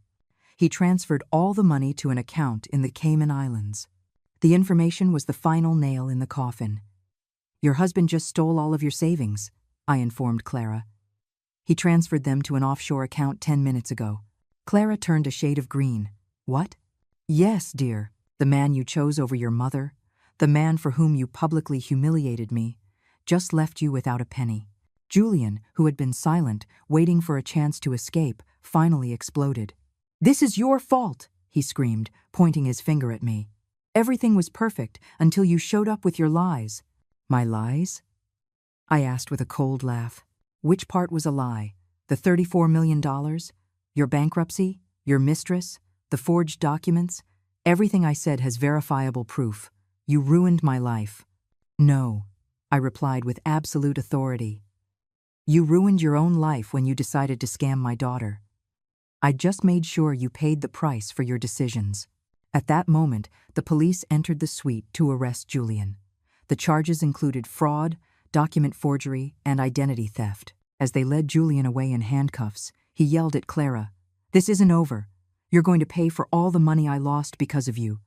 He transferred all the money to an account in the Cayman Islands. The information was the final nail in the coffin. Your husband just stole all of your savings," I informed Clara. "He transferred them to an offshore account 10 minutes ago." Clara turned a shade of green. "What?" "Yes, dear. The man you chose over your mother, the man for whom you publicly humiliated me, just left you without a penny." Julian, who had been silent, waiting for a chance to escape, finally exploded. "This is your fault," he screamed, pointing his finger at me. "Everything was perfect until you showed up with your lies." "My lies?" I asked with a cold laugh. "Which part was a lie? The $34 million? Your bankruptcy? Your mistress? The forged documents? Everything I said has verifiable proof. You ruined my life." "No," I replied with absolute authority. "You ruined your own life when you decided to scam my daughter. I just made sure you paid the price for your decisions." At that moment, the police entered the suite to arrest Julian. The charges included fraud, document forgery, and identity theft. As they led Julian away in handcuffs, he yelled at Clara, "This isn't over. You're going to pay for all the money I lost because of you."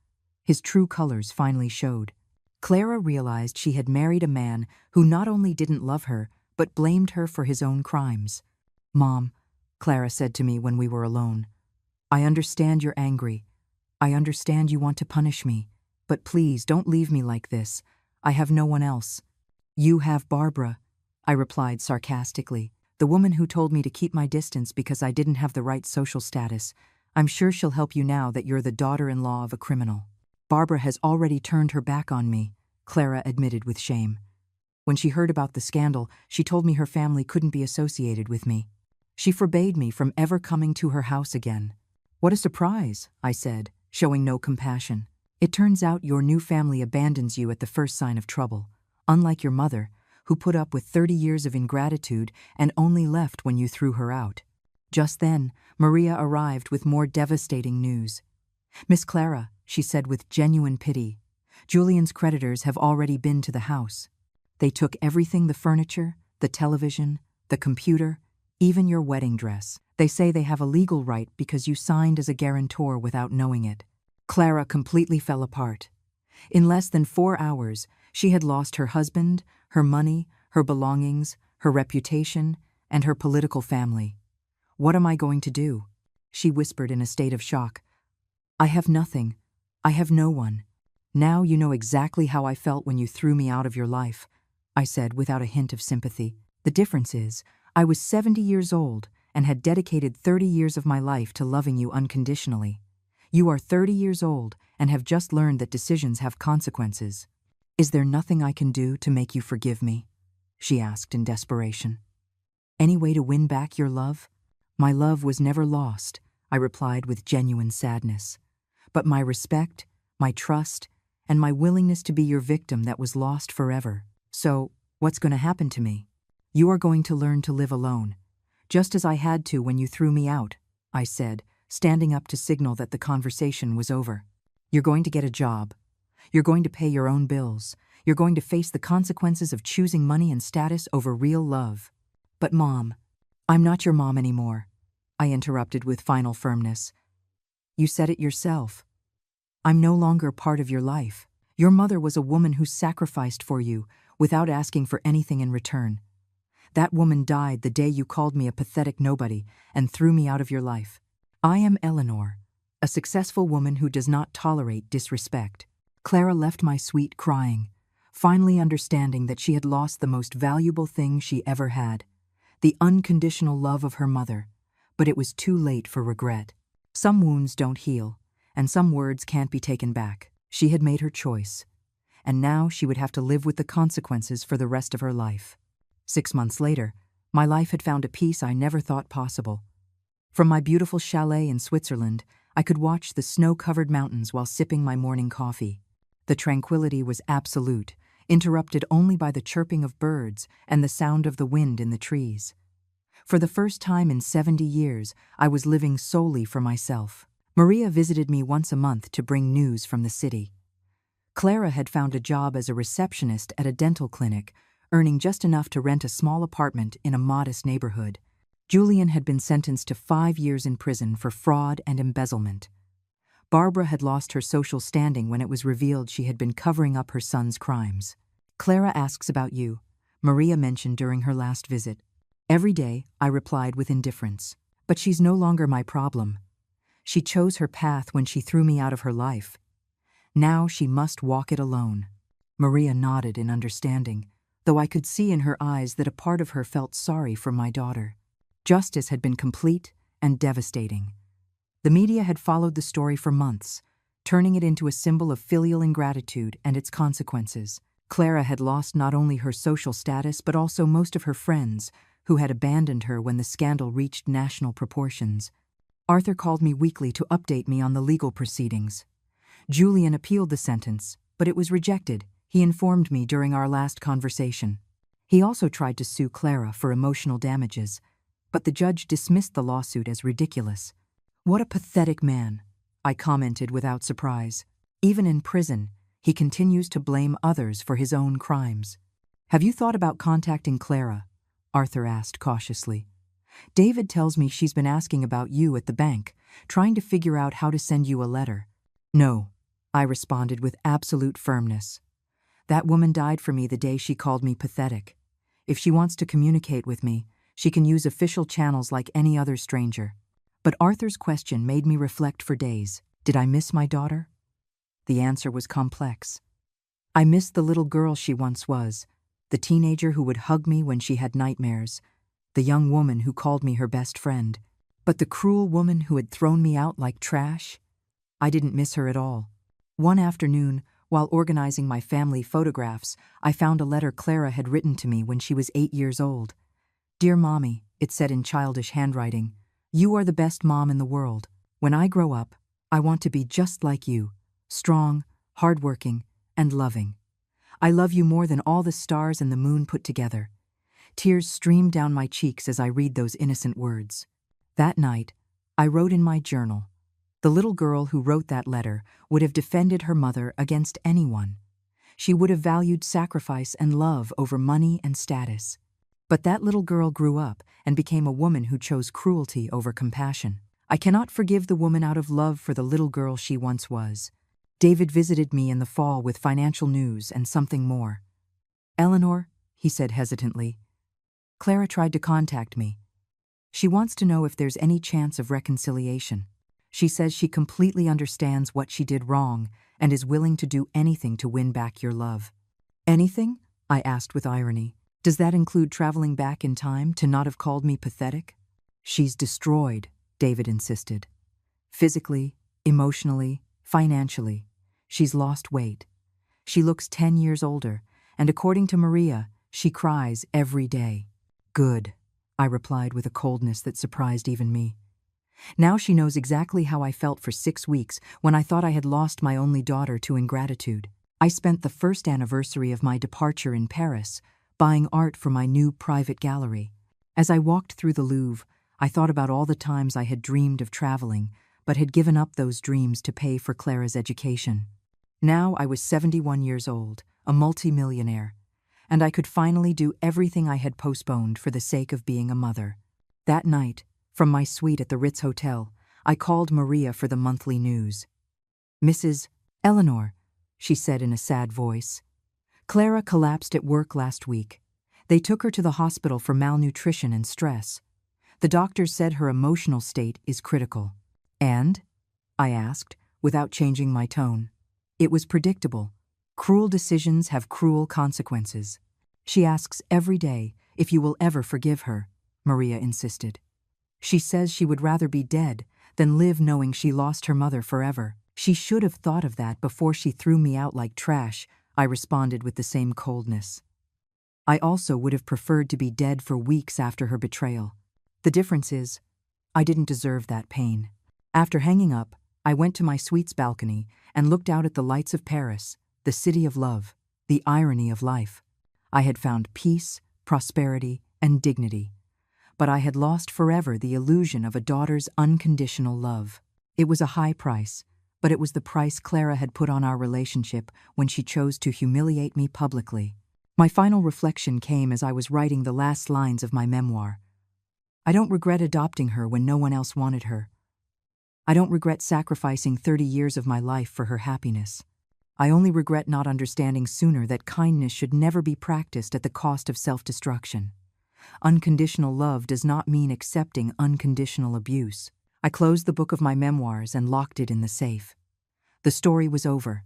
His true colors finally showed. Clara realized she had married a man who not only didn't love her, but blamed her for his own crimes. "Mom," Clara said to me when we were alone, "I understand you're angry. I understand you want to punish me. But please don't leave me like this. I have no one else." "You have Barbara," I replied sarcastically, "the woman who told me to keep my distance because I didn't have the right social status. I'm sure she'll help you now that you're the daughter-in-law of a criminal." "Barbara has already turned her back on me," Clara admitted with shame. "When she heard about the scandal, she told me her family couldn't be associated with me. She forbade me from ever coming to her house again." "What a surprise," I said, showing no compassion. "It turns out your new family abandons you at the first sign of trouble, unlike your mother, who put up with 30 years of ingratitude and only left when you threw her out." Just then, Maria arrived with more devastating news. "Miss Clara," she said with genuine pity, "Julian's creditors have already been to the house. They took everything, the furniture, the television, the computer, even your wedding dress. They say they have a legal right because you signed as a guarantor without knowing it." Clara completely fell apart. In less than 4 hours, she had lost her husband, her money, her belongings, her reputation, and her political family. "What am I going to do?" she whispered in a state of shock. "I have nothing. I have no one. Now you know exactly how I felt when you threw me out of your life," I said without a hint of sympathy. "The difference is, I was 70 years old and had dedicated 30 years of my life to loving you unconditionally. You are 30 years old and have just learned that decisions have consequences. Is there nothing I can do to make you forgive me?" she asked in desperation. "Any way to win back your love?" "My love was never lost," I replied with genuine sadness. "But my respect, my trust, and my willingness to be your victim that was lost forever. So, what's going to happen to me?" "You are going to learn to live alone, just as I had to when you threw me out," I said, standing up to signal that the conversation was over. "You're going to get a job. You're going to pay your own bills. You're going to face the consequences of choosing money and status over real love." "But Mom." "I'm not your mom anymore," I interrupted with final firmness. "You said it yourself. I'm no longer part of your life. Your mother was a woman who sacrificed for you without asking for anything in return. That woman died the day you called me a pathetic nobody and threw me out of your life. I am Eleanor, a successful woman who does not tolerate disrespect." Clara left my suite crying, finally understanding that she had lost the most valuable thing she ever had, the unconditional love of her mother, but it was too late for regret. Some wounds don't heal, and some words can't be taken back. She had made her choice, and now she would have to live with the consequences for the rest of her life. 6 months later, my life had found a peace I never thought possible. From my beautiful chalet in Switzerland, I could watch the snow-covered mountains while sipping my morning coffee. The tranquility was absolute, interrupted only by the chirping of birds and the sound of the wind in the trees. For the first time in 70 years, I was living solely for myself. Maria visited me once a month to bring news from the city. Clara had found a job as a receptionist at a dental clinic, earning just enough to rent a small apartment in a modest neighborhood. Julian had been sentenced to 5 years in prison for fraud and embezzlement. Barbara had lost her social standing when it was revealed she had been covering up her son's crimes. Clara asks about you, Maria mentioned during her last visit. Every day, I replied with indifference. But she's no longer my problem. She chose her path when she threw me out of her life. Now she must walk it alone. Maria nodded in understanding, though I could see in her eyes that a part of her felt sorry for my daughter. Justice had been complete and devastating. The media had followed the story for months, turning it into a symbol of filial ingratitude and its consequences. Clara had lost not only her social status but also most of her friends, who had abandoned her when the scandal reached national proportions. Arthur called me weekly to update me on the legal proceedings. Julian appealed the sentence, but it was rejected, he informed me during our last conversation. He also tried to sue Clara for emotional damages, but the judge dismissed the lawsuit as ridiculous. What a pathetic man, I commented without surprise. Even in prison, he continues to blame others for his own crimes. Have you thought about contacting Clara? Arthur asked cautiously. David tells me she's been asking about you at the bank, trying to figure out how to send you a letter. No, I responded with absolute firmness. That woman died for me the day she called me pathetic. If she wants to communicate with me, she can use official channels like any other stranger. But Arthur's question made me reflect for days. Did I miss my daughter? The answer was complex. I missed the little girl she once was, the teenager who would hug me when she had nightmares, the young woman who called me her best friend. But the cruel woman who had thrown me out like trash? I didn't miss her at all. One afternoon, while organizing my family photographs, I found a letter Clara had written to me when she was 8 years old. Dear Mommy, it said in childish handwriting, you are the best mom in the world. When I grow up, I want to be just like you, strong, hardworking, and loving. I love you more than all the stars and the moon put together. Tears streamed down my cheeks as I read those innocent words. That night, I wrote in my journal, the little girl who wrote that letter would have defended her mother against anyone. She would have valued sacrifice and love over money and status. But that little girl grew up and became a woman who chose cruelty over compassion. I cannot forgive the woman out of love for the little girl she once was. David visited me in the fall with financial news and something more. Eleanor, he said hesitantly, Clara tried to contact me. She wants to know if there's any chance of reconciliation. She says she completely understands what she did wrong and is willing to do anything to win back your love. Anything? I asked with irony. Does that include traveling back in time to not have called me pathetic? She's destroyed, David insisted. Physically, emotionally, financially. She's lost weight. She looks 10 years older, and according to Maria, she cries every day. Good, I replied with a coldness that surprised even me. Now she knows exactly how I felt for 6 weeks when I thought I had lost my only daughter to ingratitude. I spent the first anniversary of my departure in Paris, buying art for my new private gallery. As I walked through the Louvre, I thought about all the times I had dreamed of traveling, but had given up those dreams to pay for Clara's education. Now I was 71 years old, a multimillionaire, and I could finally do everything I had postponed for the sake of being a mother. That night, from my suite at the Ritz Hotel, I called Maria for the monthly news. Mrs. Eleanor, she said in a sad voice. Clara collapsed at work last week. They took her to the hospital for malnutrition and stress. The doctors said her emotional state is critical. And? I asked, without changing my tone. It was predictable. Cruel decisions have cruel consequences. She asks every day if you will ever forgive her, Maria insisted. She says she would rather be dead than live knowing she lost her mother forever. She should have thought of that before she threw me out like trash, I responded with the same coldness. I also would have preferred to be dead for weeks after her betrayal. The difference is, I didn't deserve that pain. After hanging up, I went to my suite's balcony and looked out at the lights of Paris, the city of love, the irony of life. I had found peace, prosperity, and dignity, but I had lost forever the illusion of a daughter's unconditional love. It was a high price, but it was the price Clara had put on our relationship when she chose to humiliate me publicly. My final reflection came as I was writing the last lines of my memoir. I don't regret adopting her when no one else wanted her. I don't regret sacrificing 30 years of my life for her happiness. I only regret not understanding sooner that kindness should never be practiced at the cost of self-destruction. Unconditional love does not mean accepting unconditional abuse. I closed the book of my memoirs and locked it in the safe. The story was over.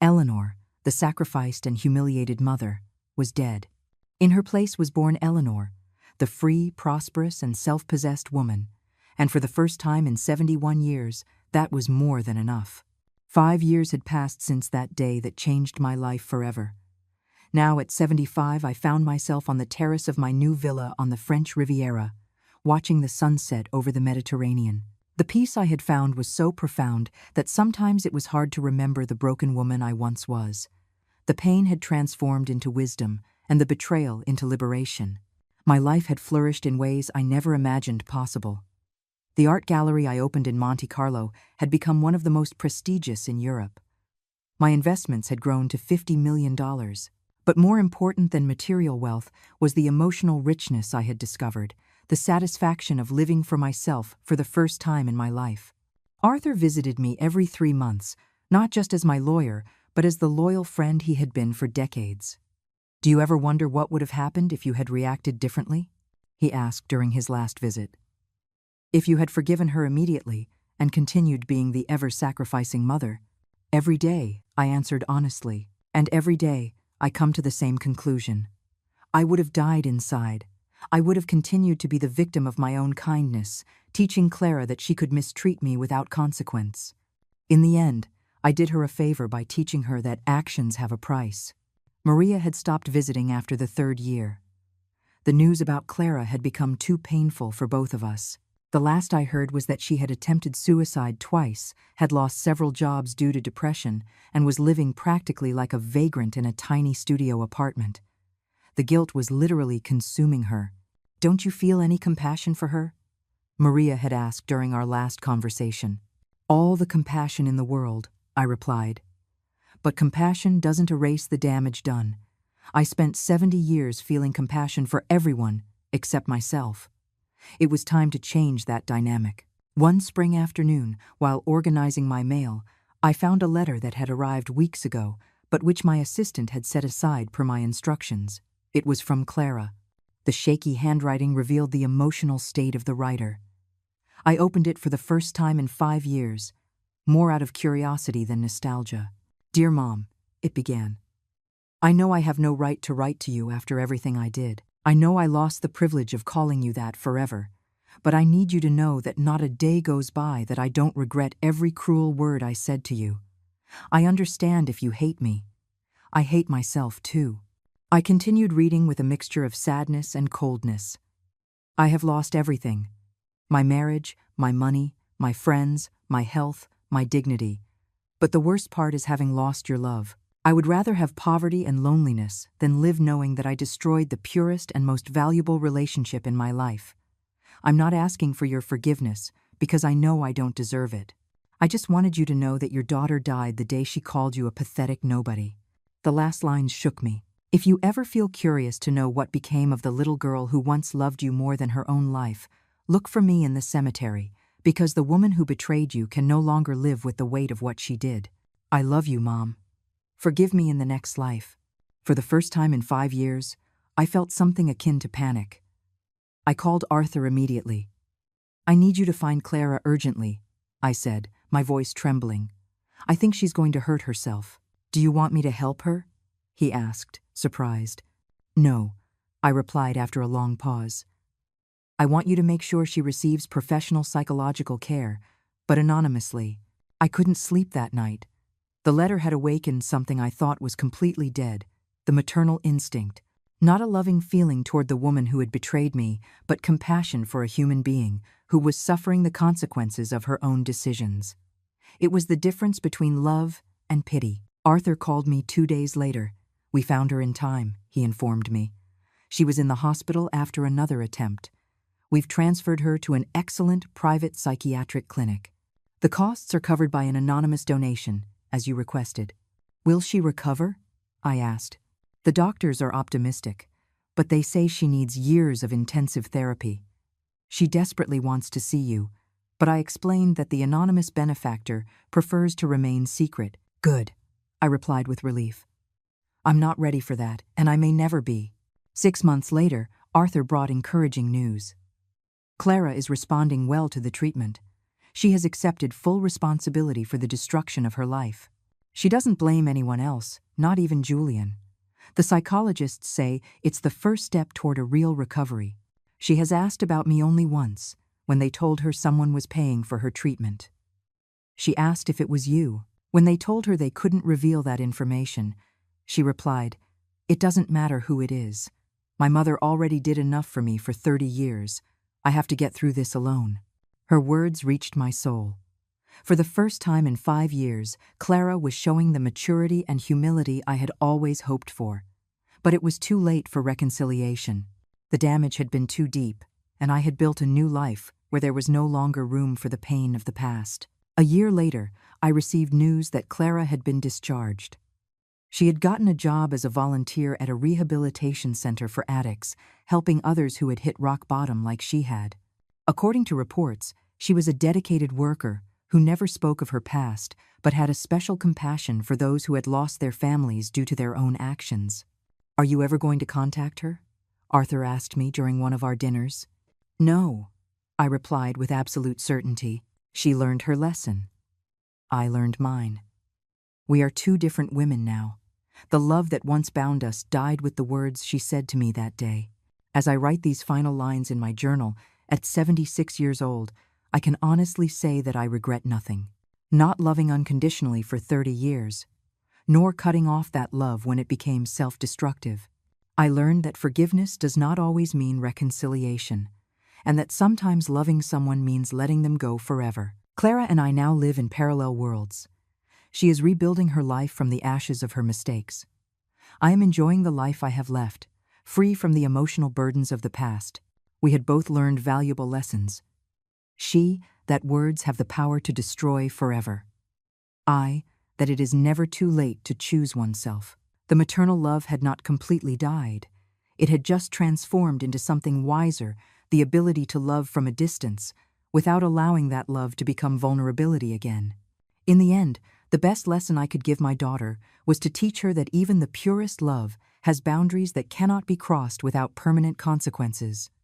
Eleanor, the sacrificed and humiliated mother, was dead. In her place was born Eleanor, the free, prosperous, and self-possessed woman, and for the first time in 71 years, that was more than enough. 5 years had passed since that day that changed my life forever. Now at 75, I found myself on the terrace of my new villa on the French Riviera, watching the sunset over the Mediterranean. The peace I had found was so profound that sometimes it was hard to remember the broken woman I once was. The pain had transformed into wisdom, and the betrayal into liberation. My life had flourished in ways I never imagined possible. The art gallery I opened in Monte Carlo had become one of the most prestigious in Europe. My investments had grown to $50 million. But more important than material wealth was the emotional richness I had discovered, the satisfaction of living for myself for the first time in my life. Arthur visited me every 3 months, not just as my lawyer, but as the loyal friend he had been for decades. "Do you ever wonder what would have happened if you had reacted differently?" he asked during his last visit. "If you had forgiven her immediately and continued being the ever-sacrificing mother?" "Every day," I answered honestly, "and every day I come to the same conclusion. I would have died inside. I would have continued to be the victim of my own kindness, teaching Clara that she could mistreat me without consequence. In the end, I did her a favor by teaching her that actions have a price." Maria had stopped visiting after the 3rd year. The news about Clara had become too painful for both of us. The last I heard was that she had attempted suicide twice, had lost several jobs due to depression, and was living practically like a vagrant in a tiny studio apartment. The guilt was literally consuming her. "Don't you feel any compassion for her?" Maria had asked during our last conversation. "All the compassion in the world," I replied. "But compassion doesn't erase the damage done. I spent 70 years feeling compassion for everyone except myself. It was time to change that dynamic." One spring afternoon, while organizing my mail, I found a letter that had arrived weeks ago, but which my assistant had set aside per my instructions. It was from Clara. The shaky handwriting revealed the emotional state of the writer. I opened it for the first time in 5 years, more out of curiosity than nostalgia. "Dear Mom," it began. "I know I have no right to write to you after everything I did. I know I lost the privilege of calling you that forever, but I need you to know that not a day goes by that I don't regret every cruel word I said to you. I understand if you hate me. I hate myself too." I continued reading with a mixture of sadness and coldness. "I have lost everything. My marriage, my money, my friends, my health, my dignity. But the worst part is having lost your love. I would rather have poverty and loneliness than live knowing that I destroyed the purest and most valuable relationship in my life. I'm not asking for your forgiveness because I know I don't deserve it. I just wanted you to know that your daughter died the day she called you a pathetic nobody." The last lines shook me. "If you ever feel curious to know what became of the little girl who once loved you more than her own life, look for me in the cemetery, because the woman who betrayed you can no longer live with the weight of what she did. I love you, Mom. Forgive me in the next life." For the first time in 5 years, I felt something akin to panic. I called Arthur immediately. "I need you to find Clara urgently," I said, my voice trembling. "I think she's going to hurt herself." "Do you want me to help her?" he asked, surprised. "No," I replied after a long pause. "I want you to make sure she receives professional psychological care, but anonymously." I couldn't sleep that night. The letter had awakened something I thought was completely dead, the maternal instinct. Not a loving feeling toward the woman who had betrayed me, but compassion for a human being who was suffering the consequences of her own decisions. It was the difference between love and pity. Arthur called me 2 days later. We found her in time, he informed me. She was in the hospital after another attempt. We've transferred her to an excellent private psychiatric clinic. The costs are covered by an anonymous donation, as you requested. Will she recover? I asked. The doctors are optimistic, but they say she needs years of intensive therapy. She desperately wants to see you, but I explained that the anonymous benefactor prefers to remain secret. Good, I replied with relief. I'm not ready for that, and I may never be. 6 months later, Arthur brought encouraging news. Clara is responding well to the treatment. She has accepted full responsibility for the destruction of her life. She doesn't blame anyone else, not even Julian. The psychologists say it's the first step toward a real recovery. She has asked about me only once, when they told her someone was paying for her treatment. She asked if it was you. When they told her they couldn't reveal that information, she replied, "It doesn't matter who it is. My mother already did enough for me for 30 years. I have to get through this alone." Her words reached my soul. For the first time in 5 years, Clara was showing the maturity and humility I had always hoped for. But it was too late for reconciliation. The damage had been too deep, and I had built a new life where there was no longer room for the pain of the past. A year later, I received news that Clara had been discharged. She had gotten a job as a volunteer at a rehabilitation center for addicts, helping others who had hit rock bottom like she had. According to reports, she was a dedicated worker who never spoke of her past but had a special compassion for those who had lost their families due to their own actions. "Are you ever going to contact her?" Arthur asked me during one of our dinners. "No," I replied with absolute certainty. She learned her lesson. I learned mine. We are 2 different women now. The love that once bound us died with the words she said to me that day. As I write these final lines in my journal, at 76 years old, I can honestly say that I regret nothing. Not loving unconditionally for 30 years, nor cutting off that love when it became self-destructive. I learned that forgiveness does not always mean reconciliation, and that sometimes loving someone means letting them go forever. Clara and I now live in parallel worlds. She is rebuilding her life from the ashes of her mistakes. I am enjoying the life I have left, free from the emotional burdens of the past. We had both learned valuable lessons. She, that words have the power to destroy forever. I, that it is never too late to choose oneself. The maternal love had not completely died. It had just transformed into something wiser, the ability to love from a distance, without allowing that love to become vulnerability again. In the end, the best lesson I could give my daughter was to teach her that even the purest love has boundaries that cannot be crossed without permanent consequences.